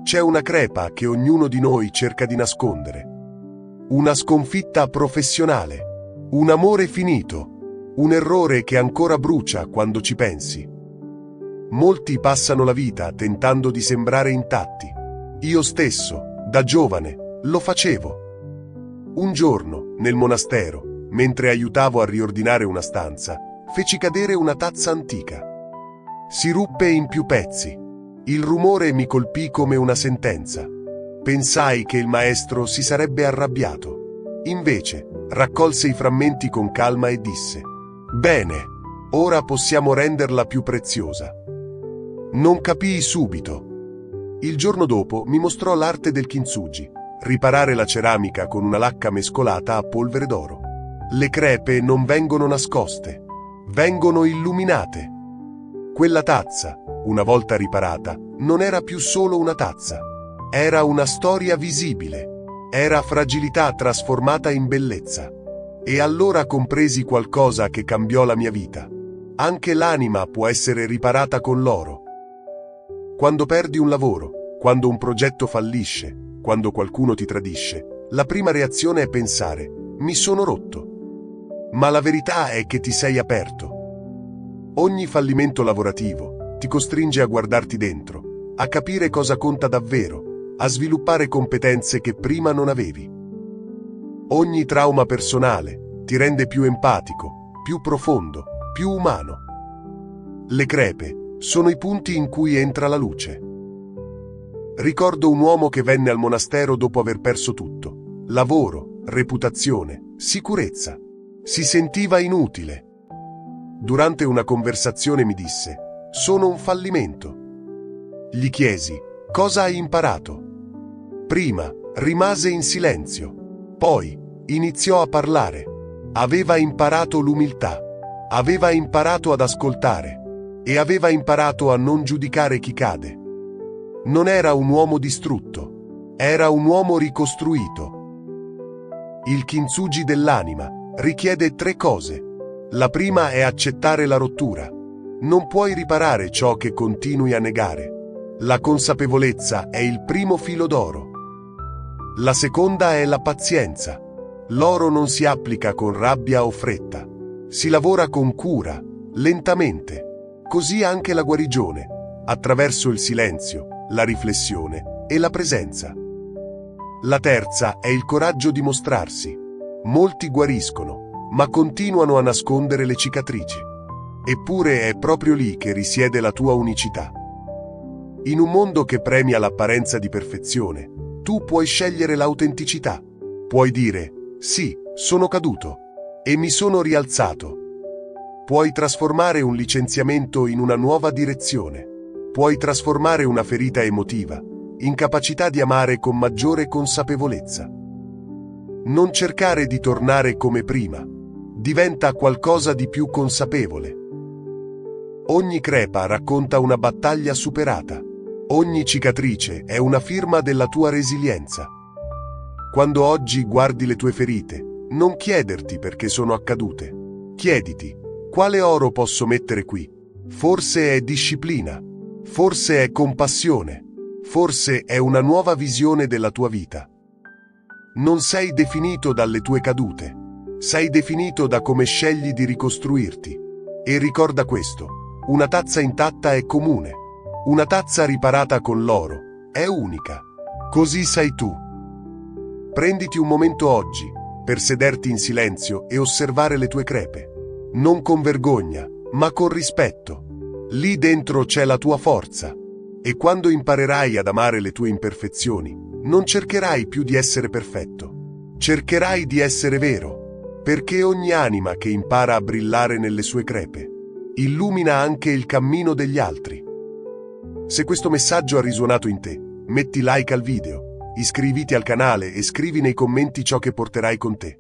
C'è una crepa che ognuno di noi cerca di nascondere. Una sconfitta professionale, un amore finito, un errore che ancora brucia quando ci pensi. Molti passano la vita tentando di sembrare intatti. Io stesso, da giovane, lo facevo. Un giorno, nel monastero, mentre aiutavo a riordinare una stanza, feci cadere una tazza antica. Si ruppe in più pezzi. Il rumore mi colpì come una sentenza. Pensai che il maestro si sarebbe arrabbiato. Invece, raccolse i frammenti con calma e disse: «Bene, ora possiamo renderla più preziosa». Non capii subito. Il giorno dopo mi mostrò l'arte del kintsugi, riparare la ceramica con una lacca mescolata a polvere d'oro. Le crepe non vengono nascoste, vengono illuminate. Quella tazza, una volta riparata, non era più solo una tazza. Era una storia visibile. Era fragilità trasformata in bellezza. E allora compresi qualcosa che cambiò la mia vita. Anche l'anima può essere riparata con l'oro. Quando perdi un lavoro, quando un progetto fallisce, quando qualcuno ti tradisce, la prima reazione è pensare: mi sono rotto. Ma la verità è che ti sei aperto. Ogni fallimento lavorativo ti costringe a guardarti dentro, a capire cosa conta davvero, a sviluppare competenze che prima non avevi. Ogni trauma personale ti rende più empatico, più profondo, più umano. Le crepe sono i punti in cui entra la luce. Ricordo un uomo che venne al monastero dopo aver perso tutto: lavoro, reputazione, sicurezza. Si sentiva inutile. Durante una conversazione mi disse: «Sono un fallimento». Gli chiesi: «Cosa hai imparato?» Prima rimase in silenzio, poi iniziò a parlare. Aveva imparato l'umiltà, aveva imparato ad ascoltare e aveva imparato a non giudicare chi cade. Non era un uomo distrutto, era un uomo ricostruito. Il kintsugi dell'anima richiede 3 cose. La prima è accettare la rottura. Non puoi riparare ciò che continui a negare. La consapevolezza è il primo filo d'oro. La seconda è la pazienza. L'oro non si applica con rabbia o fretta. Si lavora con cura, lentamente. Così anche la guarigione, attraverso il silenzio, la riflessione e la presenza. La terza è il coraggio di mostrarsi. Molti guariscono, ma continuano a nascondere le cicatrici. Eppure è proprio lì che risiede la tua unicità. In un mondo che premia l'apparenza di perfezione, tu puoi scegliere l'autenticità. Puoi dire: «Sì, sono caduto e mi sono rialzato». Puoi trasformare un licenziamento in una nuova direzione. Puoi trasformare una ferita emotiva in capacità di amare con maggiore consapevolezza. Non cercare di tornare come prima. Diventa qualcosa di più consapevole. Ogni crepa racconta una battaglia superata. Ogni cicatrice è una firma della tua resilienza. Quando oggi guardi le tue ferite, non chiederti perché sono accadute. Chiediti: quale oro posso mettere qui? Forse è disciplina, forse è compassione, forse è una nuova visione della tua vita. Non sei definito dalle tue cadute, sei definito da come scegli di ricostruirti. E ricorda questo: una tazza intatta è comune, una tazza riparata con l'oro è unica. Così sei tu. Prenditi un momento oggi per sederti in silenzio e osservare le tue crepe. Non con vergogna, ma con rispetto. Lì dentro c'è la tua forza. E quando imparerai ad amare le tue imperfezioni, non cercherai più di essere perfetto. Cercherai di essere vero. Perché ogni anima che impara a brillare nelle sue crepe illumina anche il cammino degli altri. Se questo messaggio ha risuonato in te, metti like al video, iscriviti al canale e scrivi nei commenti ciò che porterai con te.